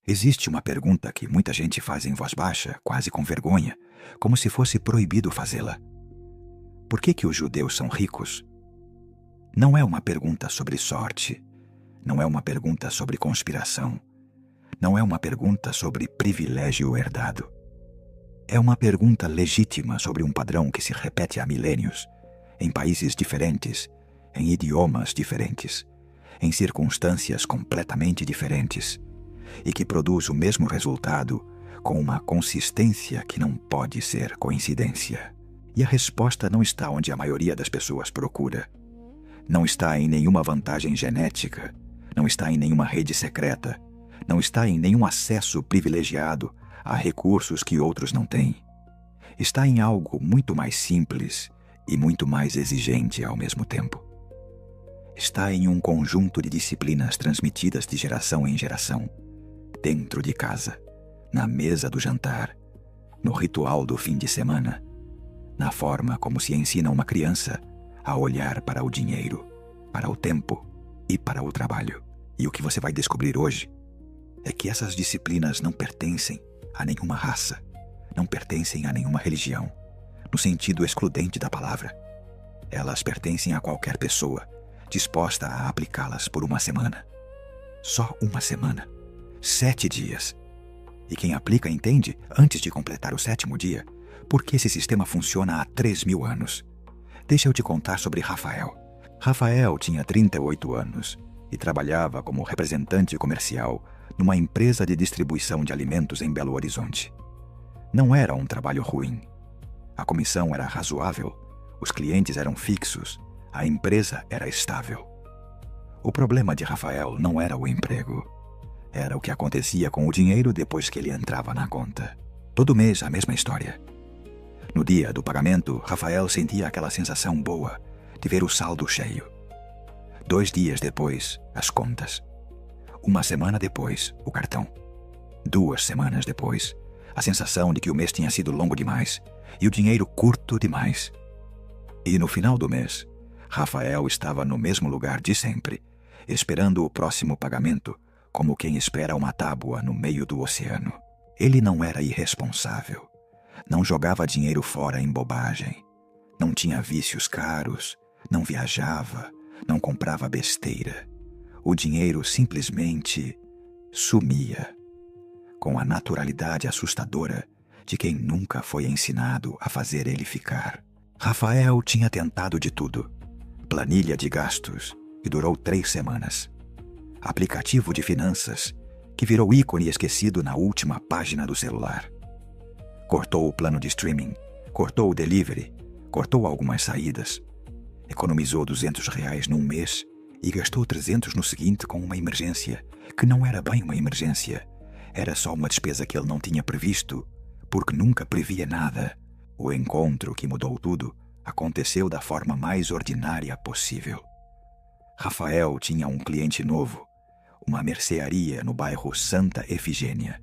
Existe uma pergunta que muita gente faz em voz baixa, quase com vergonha, como se fosse proibido fazê-la. Por que os judeus são ricos? Não é uma pergunta sobre sorte. Não é uma pergunta sobre conspiração. Não é uma pergunta sobre privilégio herdado. É uma pergunta legítima sobre um padrão que se repete há milênios, em países diferentes, em idiomas diferentes, em circunstâncias completamente diferentes, e que produz o mesmo resultado com uma consistência que não pode ser coincidência. E a resposta não está onde a maioria das pessoas procura. Não está em nenhuma vantagem genética, não está em nenhuma rede secreta, não está em nenhum acesso privilegiado a recursos que outros não têm. Está em algo muito mais simples e muito mais exigente ao mesmo tempo. Está em um conjunto de disciplinas transmitidas de geração em geração, dentro de casa, na mesa do jantar, no ritual do fim de semana, na forma como se ensina uma criança a olhar para o dinheiro, para o tempo e para o trabalho. E o que você vai descobrir hoje é que essas disciplinas não pertencem a nenhuma raça, não pertencem a nenhuma religião, no sentido excludente da palavra. Elas pertencem a qualquer pessoa disposta a aplicá-las por uma semana. Só uma semana. 7 dias. E quem aplica entende, antes de completar o 7º dia, por que esse sistema funciona há 3.000 anos. Deixa eu te contar sobre Rafael. Rafael tinha 38 anos e trabalhava como representante comercial numa empresa de distribuição de alimentos em Belo Horizonte. Não era um trabalho ruim. A comissão era razoável, os clientes eram fixos, a empresa era estável. O problema de Rafael não era o emprego. Era o que acontecia com o dinheiro depois que ele entrava na conta. Todo mês a mesma história. No dia do pagamento, Rafael sentia aquela sensação boa de ver o saldo cheio. 2 dias depois, as contas. 1 semana depois, o cartão. 2 semanas depois, a sensação de que o mês tinha sido longo demais e o dinheiro curto demais. E no final do mês, Rafael estava no mesmo lugar de sempre, esperando o próximo pagamento, como quem espera uma tábua no meio do oceano. Ele não era irresponsável. Não jogava dinheiro fora em bobagem. Não tinha vícios caros, não viajava, não comprava besteira. O dinheiro simplesmente sumia, com a naturalidade assustadora de quem nunca foi ensinado a fazer ele ficar. Rafael tinha tentado de tudo. Planilha de gastos, que durou 3 semanas. Aplicativo de finanças, que virou ícone esquecido na última página do celular. Cortou o plano de streaming, cortou o delivery, cortou algumas saídas. Economizou R$200 num mês e gastou 300 no seguinte com uma emergência, que não era bem uma emergência. Era só uma despesa que ele não tinha previsto, porque nunca previa nada. O encontro que mudou tudo aconteceu da forma mais ordinária possível. Rafael tinha um cliente novo, uma mercearia no bairro Santa Efigênia,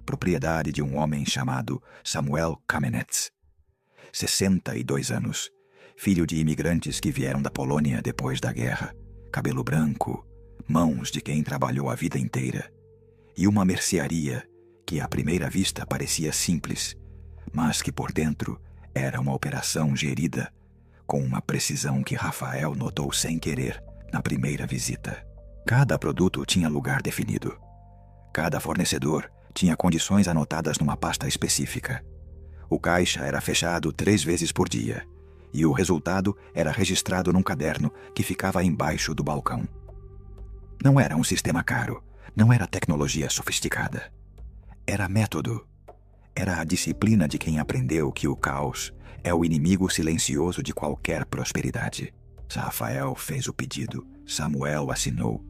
propriedade de um homem chamado Samuel Kamenetz. 62 anos, filho de imigrantes que vieram da Polônia depois da guerra, cabelo branco, mãos de quem trabalhou a vida inteira, e uma mercearia que à primeira vista parecia simples, mas que por dentro era uma operação gerida com uma precisão que Rafael notou sem querer na primeira visita. Cada produto tinha lugar definido. Cada fornecedor tinha condições anotadas numa pasta específica. O caixa era fechado 3 vezes por dia, e o resultado era registrado num caderno que ficava embaixo do balcão. Não era um sistema caro, não era tecnologia sofisticada. Era método. Era a disciplina de quem aprendeu que o caos é o inimigo silencioso de qualquer prosperidade. Rafael fez o pedido, Samuel assinou,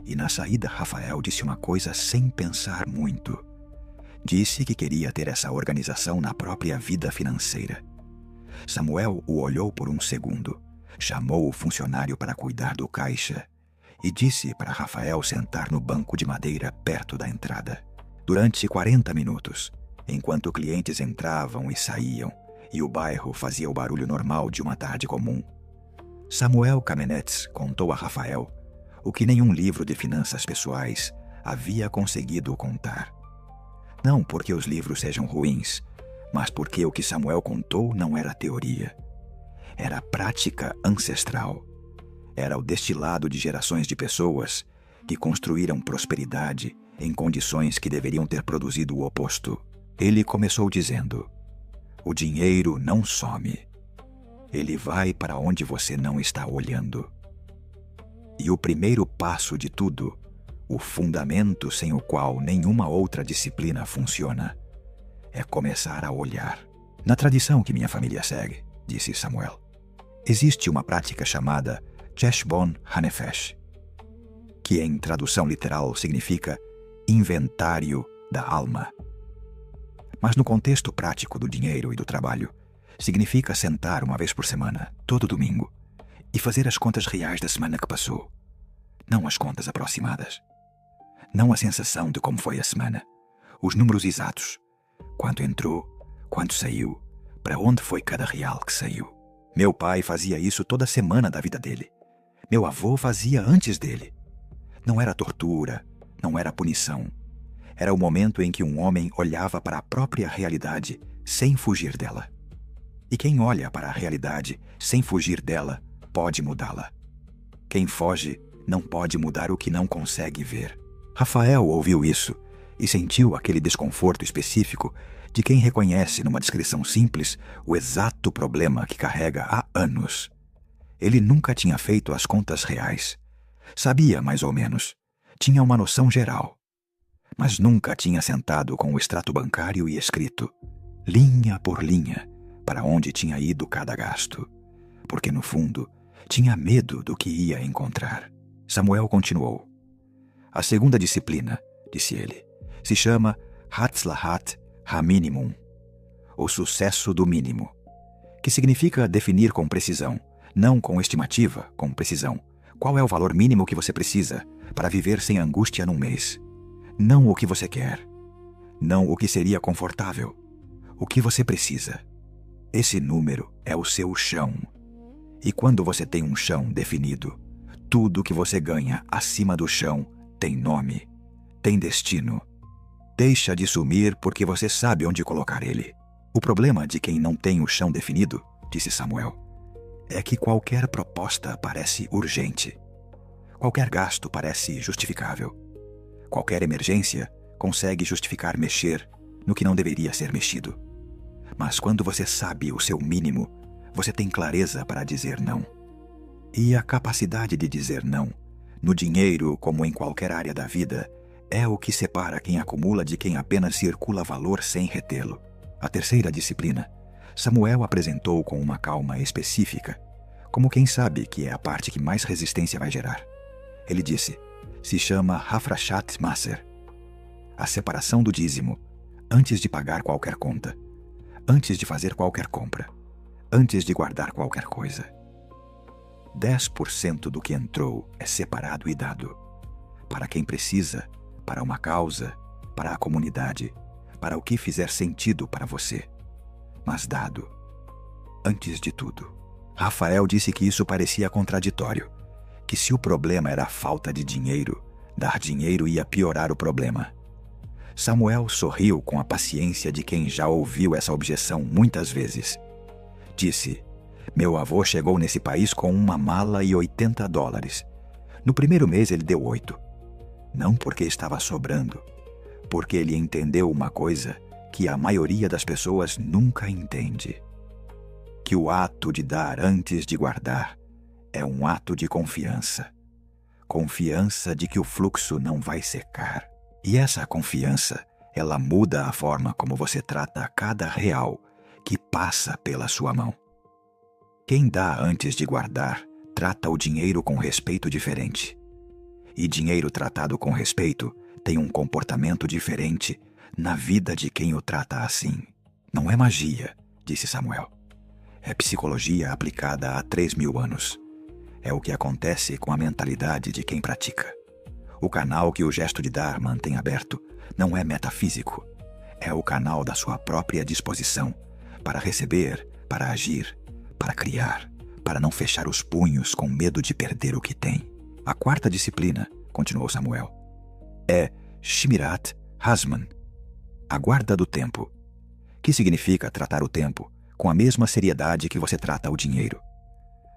e na saída Rafael disse uma coisa sem pensar muito. Disse que queria ter essa organização na própria vida financeira. Samuel o olhou por um segundo, chamou o funcionário para cuidar do caixa e disse para Rafael sentar no banco de madeira perto da entrada. Durante 40 minutos, enquanto clientes entravam e saíam e o bairro fazia o barulho normal de uma tarde comum, Samuel Kamenetz contou a Rafael o que nenhum livro de finanças pessoais havia conseguido contar. Não porque os livros sejam ruins, mas porque o que Samuel contou não era teoria. Era prática ancestral. Era o destilado de gerações de pessoas que construíram prosperidade em condições que deveriam ter produzido o oposto. Ele começou dizendo: o dinheiro não some. Ele vai para onde você não está olhando. E o primeiro passo de tudo, o fundamento sem o qual nenhuma outra disciplina funciona, é começar a olhar. Na tradição que minha família segue, disse Samuel, existe uma prática chamada Cheshbon Hanefesh, que em tradução literal significa inventário da alma. Mas no contexto prático do dinheiro e do trabalho, significa sentar uma vez por semana, todo domingo, e fazer as contas reais da semana que passou. Não as contas aproximadas. Não a sensação de como foi a semana. Os números exatos. Quanto entrou, quanto saiu, para onde foi cada real que saiu. Meu pai fazia isso toda semana da vida dele. Meu avô fazia antes dele. Não era tortura, não era punição. Era o momento em que um homem olhava para a própria realidade sem fugir dela. E quem olha para a realidade sem fugir dela pode mudá-la. Quem foge não pode mudar o que não consegue ver. Rafael ouviu isso e sentiu aquele desconforto específico de quem reconhece numa descrição simples o exato problema que carrega há anos. Ele nunca tinha feito as contas reais. Sabia mais ou menos. Tinha uma noção geral. Mas nunca tinha sentado com o extrato bancário e escrito, linha por linha, para onde tinha ido cada gasto. Porque, no fundo, tinha medo do que ia encontrar. Samuel continuou. A segunda disciplina, disse ele, se chama Hatzlahat HaMinimum, o sucesso do mínimo, que significa definir com precisão, não com estimativa, com precisão, qual é o valor mínimo que você precisa para viver sem angústia num mês. Não o que você quer, não o que seria confortável, o que você precisa. Esse número é o seu chão. E quando você tem um chão definido, tudo que você ganha acima do chão tem nome, tem destino. Deixa de sumir porque você sabe onde colocar ele. O problema de quem não tem o chão definido, disse Samuel, é que qualquer proposta parece urgente. Qualquer gasto parece justificável. Qualquer emergência consegue justificar mexer no que não deveria ser mexido. Mas quando você sabe o seu mínimo, você tem clareza para dizer não. E a capacidade de dizer não, no dinheiro como em qualquer área da vida, é o que separa quem acumula de quem apenas circula valor sem retê-lo. A terceira disciplina, Samuel apresentou com uma calma específica, como quem sabe que é a parte que mais resistência vai gerar. Ele disse, se chama Hafrashat Maser, a separação do dízimo, antes de pagar qualquer conta, antes de fazer qualquer compra, antes de guardar qualquer coisa. 10% do que entrou é separado e dado, para quem precisa, para uma causa, para a comunidade, para o que fizer sentido para você, mas dado, antes de tudo. Rafael disse que isso parecia contraditório, que se o problema era a falta de dinheiro, dar dinheiro ia piorar o problema. Samuel sorriu com a paciência de quem já ouviu essa objeção muitas vezes. Disse, meu avô chegou nesse país com uma mala e $80. No primeiro mês ele deu 8. Não porque estava sobrando, porque ele entendeu uma coisa que a maioria das pessoas nunca entende. Que o ato de dar antes de guardar é um ato de confiança. Confiança de que o fluxo não vai secar. E essa confiança, ela muda a forma como você trata cada real que passa pela sua mão. Quem dá antes de guardar, trata o dinheiro com respeito diferente. E dinheiro tratado com respeito tem um comportamento diferente na vida de quem o trata assim. Não é magia, disse Samuel. É psicologia aplicada há 3.000 anos. É o que acontece com a mentalidade de quem pratica. O canal que o gesto de dar mantém aberto não é metafísico. É o canal da sua própria disposição para receber, para agir, para criar, para não fechar os punhos com medo de perder o que tem. A quarta disciplina, continuou Samuel, é Shmirat Hazman, A guarda do tempo. Que significa tratar o tempo com a mesma seriedade que você trata o dinheiro.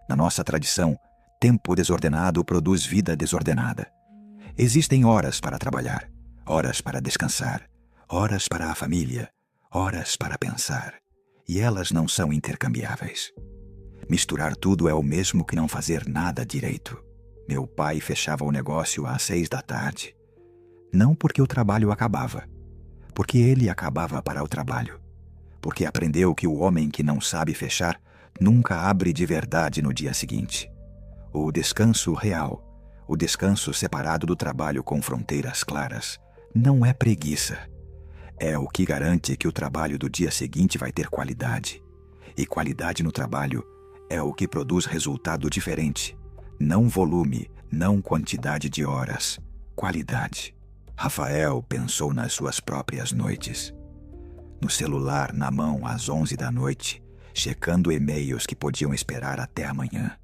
Na nossa tradição, tempo desordenado produz vida desordenada. Existem horas para trabalhar, horas para descansar, horas para a família, horas para pensar. E elas não são intercambiáveis. Misturar tudo é o mesmo que não fazer nada direito. Meu pai fechava o negócio às 6 da tarde. Não porque o trabalho acabava, porque ele acabava para o trabalho. Porque aprendeu que o homem que não sabe fechar nunca abre de verdade no dia seguinte. O descanso real, o descanso separado do trabalho com fronteiras claras, não é preguiça. É o que garante que o trabalho do dia seguinte vai ter qualidade. E qualidade no trabalho é o que produz resultado diferente. Não volume, não quantidade de horas. Qualidade. Rafael pensou nas suas próprias noites. No celular na mão às 11 da noite, checando e-mails que podiam esperar até amanhã.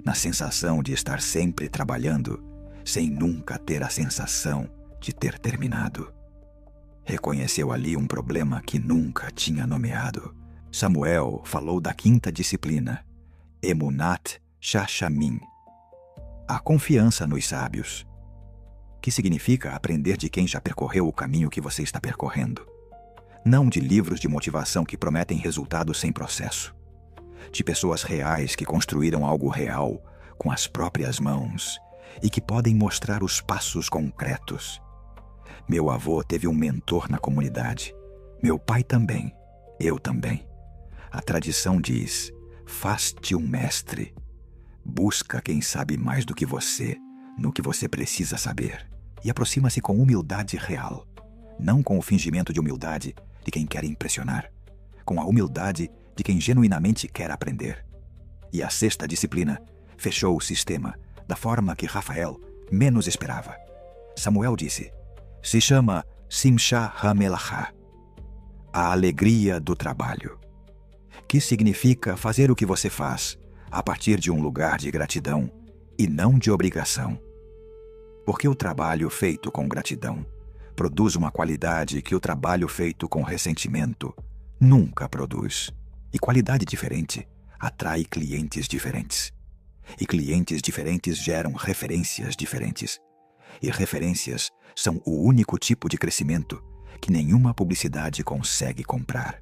Na sensação de estar sempre trabalhando, sem nunca ter a sensação de ter terminado. Reconheceu ali um problema que nunca tinha nomeado. Samuel falou da quinta disciplina, Emunat Shashamim, a confiança nos sábios, que significa aprender de quem já percorreu o caminho que você está percorrendo. Não de livros de motivação que prometem resultados sem processo. De pessoas reais que construíram algo real com as próprias mãos e que podem mostrar os passos concretos. Meu avô teve um mentor na comunidade. Meu pai também. Eu também. A tradição diz: faz-te um mestre. Busca quem sabe mais do que você, no que você precisa saber. E aproxima-se com humildade real. Não com o fingimento de humildade de quem quer impressionar. Com a humildade de quem genuinamente quer aprender. E a sexta disciplina fechou o sistema da forma que Rafael menos esperava. Samuel disse: se chama Simcha HaMelachá, a alegria do trabalho, que significa fazer o que você faz a partir de um lugar de gratidão e não de obrigação. Porque o trabalho feito com gratidão produz uma qualidade que o trabalho feito com ressentimento nunca produz. E qualidade diferente atrai clientes diferentes. E clientes diferentes geram referências diferentes. E referências são o único tipo de crescimento que nenhuma publicidade consegue comprar.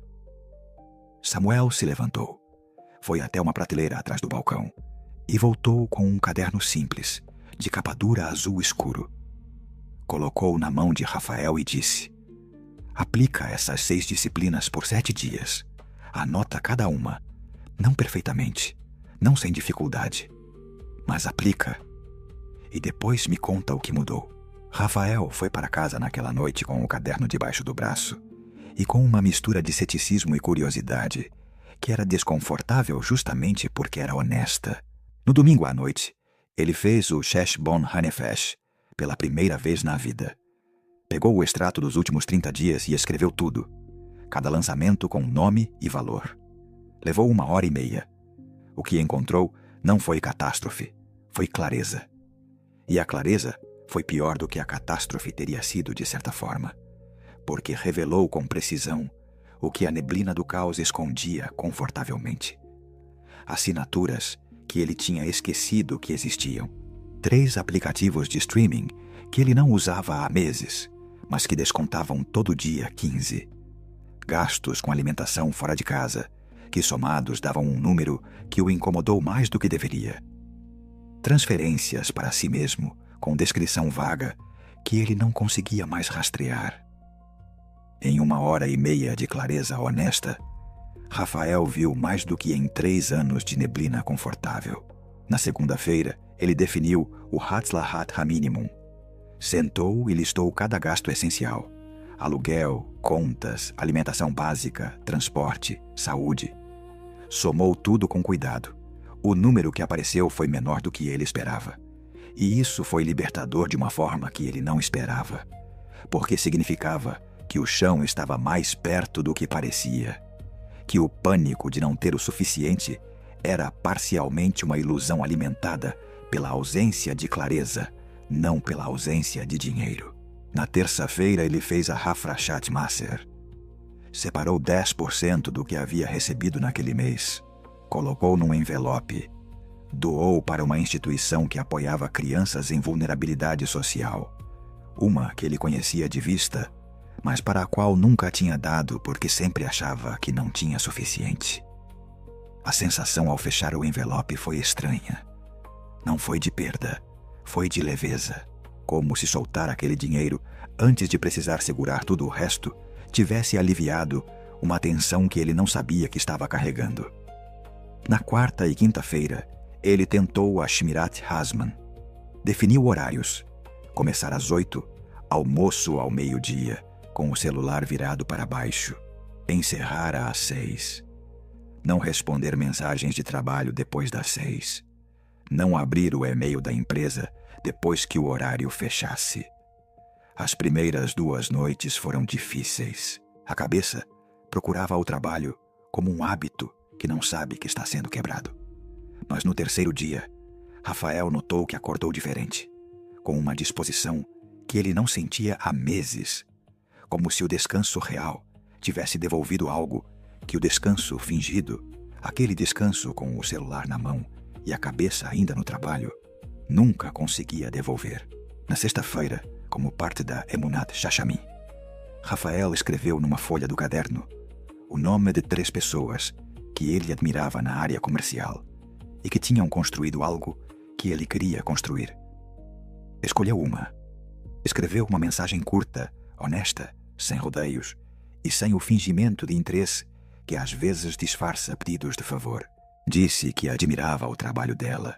Samuel se levantou, foi até uma prateleira atrás do balcão e voltou com um caderno simples, de capa dura azul escuro. Colocou na mão de Rafael e disse: aplica essas 6 disciplinas por 7 dias. Anota cada uma, não perfeitamente, não sem dificuldade, mas aplica. E depois me conta o que mudou. Rafael foi para casa naquela noite com o caderno debaixo do braço e com uma mistura de ceticismo e curiosidade, que era desconfortável justamente porque era honesta. No domingo à noite, ele fez o Sheshbon Hanefesh pela primeira vez na vida. Pegou o extrato dos últimos 30 dias e escreveu tudo, cada lançamento com nome e valor. Levou 1h30. O que encontrou não foi catástrofe, foi clareza. E a clareza foi pior do que a catástrofe teria sido de certa forma, porque revelou com precisão o que a neblina do caos escondia confortavelmente. Assinaturas que ele tinha esquecido que existiam. 3 aplicativos de streaming que ele não usava há meses, mas que descontavam todo dia 15. Gastos com alimentação fora de casa, que somados davam um número que o incomodou mais do que deveria. Transferências para si mesmo, com descrição vaga, que ele não conseguia mais rastrear. Em 1h30 de clareza honesta, Rafael viu mais do que em 3 anos de neblina confortável. Na segunda-feira, ele definiu o Hatzlahat HaMinimum. Sentou e listou cada gasto essencial: aluguel, contas, alimentação básica, transporte, saúde. Somou tudo com cuidado. O número que apareceu foi menor do que ele esperava. E isso foi libertador de uma forma que ele não esperava, porque significava que o chão estava mais perto do que parecia, que o pânico de não ter o suficiente era parcialmente uma ilusão alimentada pela ausência de clareza, não pela ausência de dinheiro. Na terça-feira, ele fez a Hafrashat Maser. Separou 10% do que havia recebido naquele mês. Colocou num envelope. Doou para uma instituição que apoiava crianças em vulnerabilidade social. Uma que ele conhecia de vista, mas para a qual nunca tinha dado porque sempre achava que não tinha suficiente. A sensação ao fechar o envelope foi estranha. Não foi de perda, foi de leveza. Como se soltar aquele dinheiro antes de precisar segurar tudo o resto tivesse aliviado uma tensão que ele não sabia que estava carregando. Na quarta e quinta-feira, ele tentou a Shmirat Hazman. Definiu horários. Começar às 8, almoço ao meio-dia, com o celular virado para baixo. Encerrar às 6. Não responder mensagens de trabalho depois das 6. Não abrir o e-mail da empresa depois que o horário fechasse. As primeiras 2 noites foram difíceis. A cabeça procurava o trabalho como um hábito que não sabe que está sendo quebrado. Mas no terceiro dia, Rafael notou que acordou diferente, com uma disposição que ele não sentia há meses, como se o descanso real tivesse devolvido algo que o descanso fingido, aquele descanso com o celular na mão e a cabeça ainda no trabalho, nunca conseguia devolver. Na sexta-feira, como parte da Emunat Shashami, Rafael escreveu numa folha do caderno o nome de 3 pessoas que ele admirava na área comercial e que tinham construído algo que ele queria construir. Escolheu uma. Escreveu uma mensagem curta, honesta, sem rodeios e sem o fingimento de interesse que às vezes disfarça pedidos de favor. Disse que admirava o trabalho dela,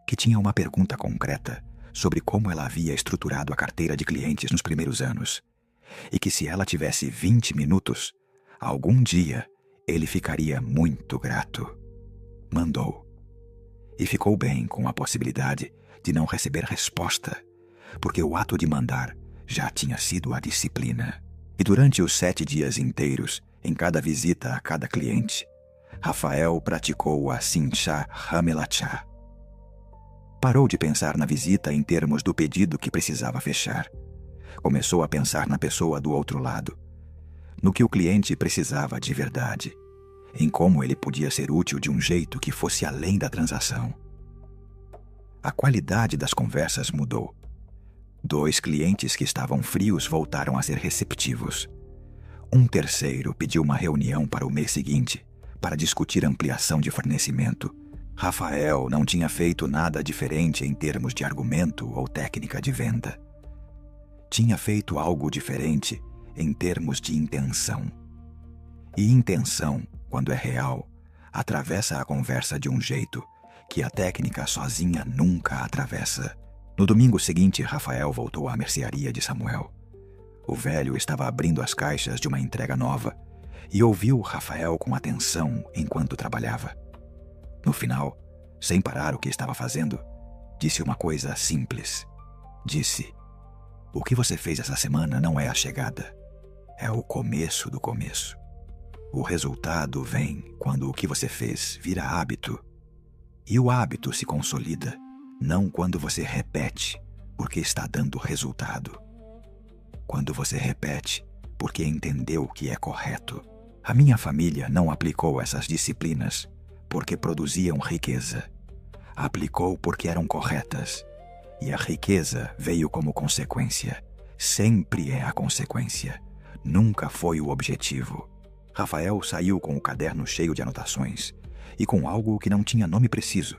que tinha uma pergunta concreta sobre como ela havia estruturado a carteira de clientes nos primeiros anos e que se ela tivesse 20 minutos, algum dia ele ficaria muito grato. Mandou. E ficou bem com a possibilidade de não receber resposta, porque o ato de mandar já tinha sido a disciplina. E durante os 7 dias inteiros, em cada visita a cada cliente, Rafael praticou a Sinchá Hamelachá. Parou de pensar na visita em termos do pedido que precisava fechar. Começou a pensar na pessoa do outro lado, no que o cliente precisava de verdade, em como ele podia ser útil de um jeito que fosse além da transação. A qualidade das conversas mudou. 2 clientes que estavam frios voltaram a ser receptivos. Um terceiro pediu uma reunião para o mês seguinte, para discutir ampliação de fornecimento. Rafael não tinha feito nada diferente em termos de argumento ou técnica de venda. Tinha feito algo diferente em termos de intenção. E intenção, quando é real, atravessa a conversa de um jeito que a técnica sozinha nunca atravessa. No domingo seguinte, Rafael voltou à mercearia de Samuel. O velho estava abrindo as caixas de uma entrega nova e ouviu Rafael com atenção enquanto trabalhava. No final, sem parar o que estava fazendo, disse uma coisa simples. Disse: "O que você fez essa semana não é a chegada, é o começo do começo. O resultado vem quando o que você fez vira hábito. E o hábito se consolida, não quando você repete, porque está dando resultado. Quando você repete, porque entendeu que é correto. A minha família não aplicou essas disciplinas porque produziam riqueza. Aplicou porque eram corretas. E a riqueza veio como consequência. Sempre é a consequência. Nunca foi o objetivo." Rafael saiu com o caderno cheio de anotações e com algo que não tinha nome preciso,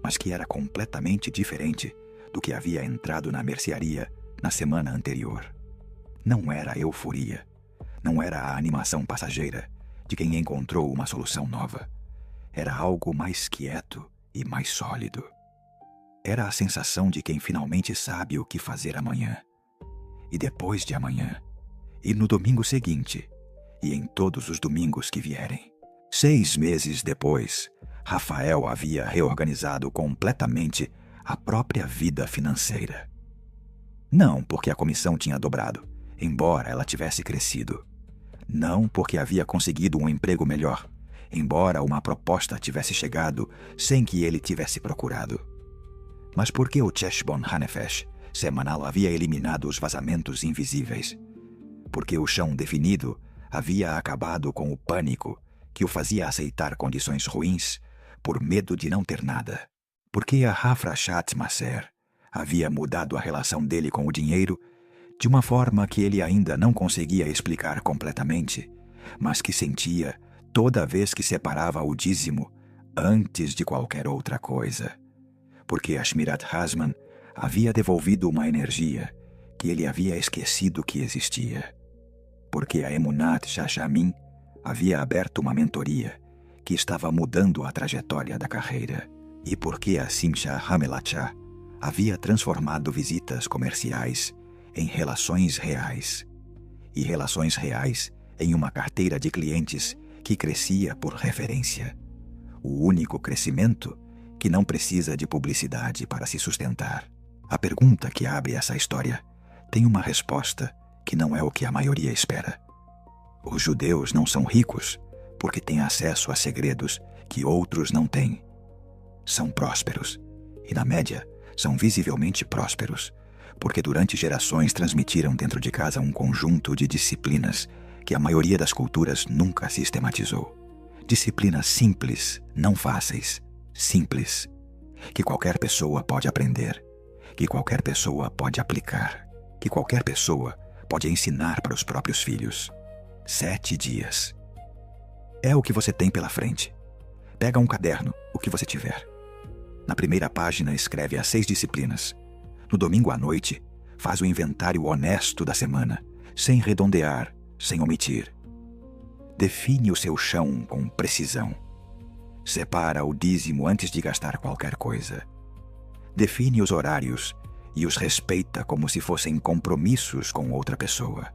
mas que era completamente diferente do que havia entrado na mercearia na semana anterior. Não era a euforia, não era a animação passageira de quem encontrou uma solução nova. Era algo mais quieto e mais sólido. Era a sensação de quem finalmente sabe o que fazer amanhã, e depois de amanhã, e no domingo seguinte, e em todos os domingos que vierem. 6 meses depois, Rafael havia reorganizado completamente a própria vida financeira. Não porque a comissão tinha dobrado, embora ela tivesse crescido. Não porque havia conseguido um emprego melhor, embora uma proposta tivesse chegado sem que ele tivesse procurado. Mas porque o Cheshbon Hanefesh semanal havia eliminado os vazamentos invisíveis, porque o chão definido havia acabado com o pânico que o fazia aceitar condições ruins por medo de não ter nada. Porque a Hafrashat Maser havia mudado a relação dele com o dinheiro de uma forma que ele ainda não conseguia explicar completamente, mas que sentia toda vez que separava o dízimo antes de qualquer outra coisa. Porque a Shmirat Hazman havia devolvido uma energia que ele havia esquecido que existia. Porque a Emunat Shashamin havia aberto uma mentoria que estava mudando a trajetória da carreira. E porque a Simcha Hamelachá havia transformado visitas comerciais em relações reais, e relações reais em uma carteira de clientes que crescia por referência. O único crescimento que não precisa de publicidade para se sustentar. A pergunta que abre essa história tem uma resposta que não é o que a maioria espera. Os judeus não são ricos porque têm acesso a segredos que outros não têm. São prósperos, e na média são visivelmente prósperos, porque durante gerações transmitiram dentro de casa um conjunto de disciplinas que a maioria das culturas nunca sistematizou. Disciplinas simples, não fáceis, simples, que qualquer pessoa pode aprender, que qualquer pessoa pode aplicar, que qualquer pessoa pode ensinar para os próprios filhos. 7 dias. É o que você tem pela frente. Pega um caderno, o que você tiver. Na primeira página escreve as 6 disciplinas. No domingo à noite, faz o inventário honesto da semana, sem redondear, sem omitir. Define o seu chão com precisão. Separa o dízimo antes de gastar qualquer coisa. Define os horários e os respeita como se fossem compromissos com outra pessoa.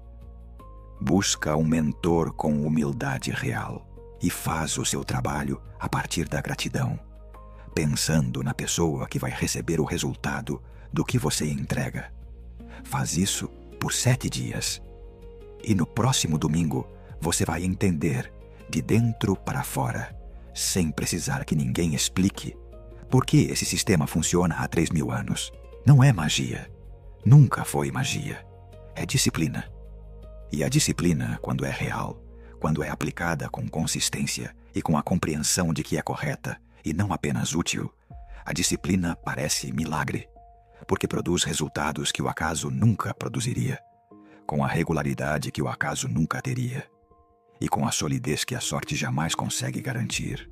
Busca um mentor com humildade real e faz o seu trabalho a partir da gratidão, pensando na pessoa que vai receber o resultado do que você entrega. Faz isso por 7 dias. E no próximo domingo, você vai entender, de dentro para fora, sem precisar que ninguém explique, por que esse sistema funciona há 3.000 anos. Não é magia. Nunca foi magia. É disciplina. E a disciplina, quando é real, quando é aplicada com consistência e com a compreensão de que é correta e não apenas útil, a disciplina parece milagre, porque produz resultados que o acaso nunca produziria, com a regularidade que o acaso nunca teria, e com a solidez que a sorte jamais consegue garantir.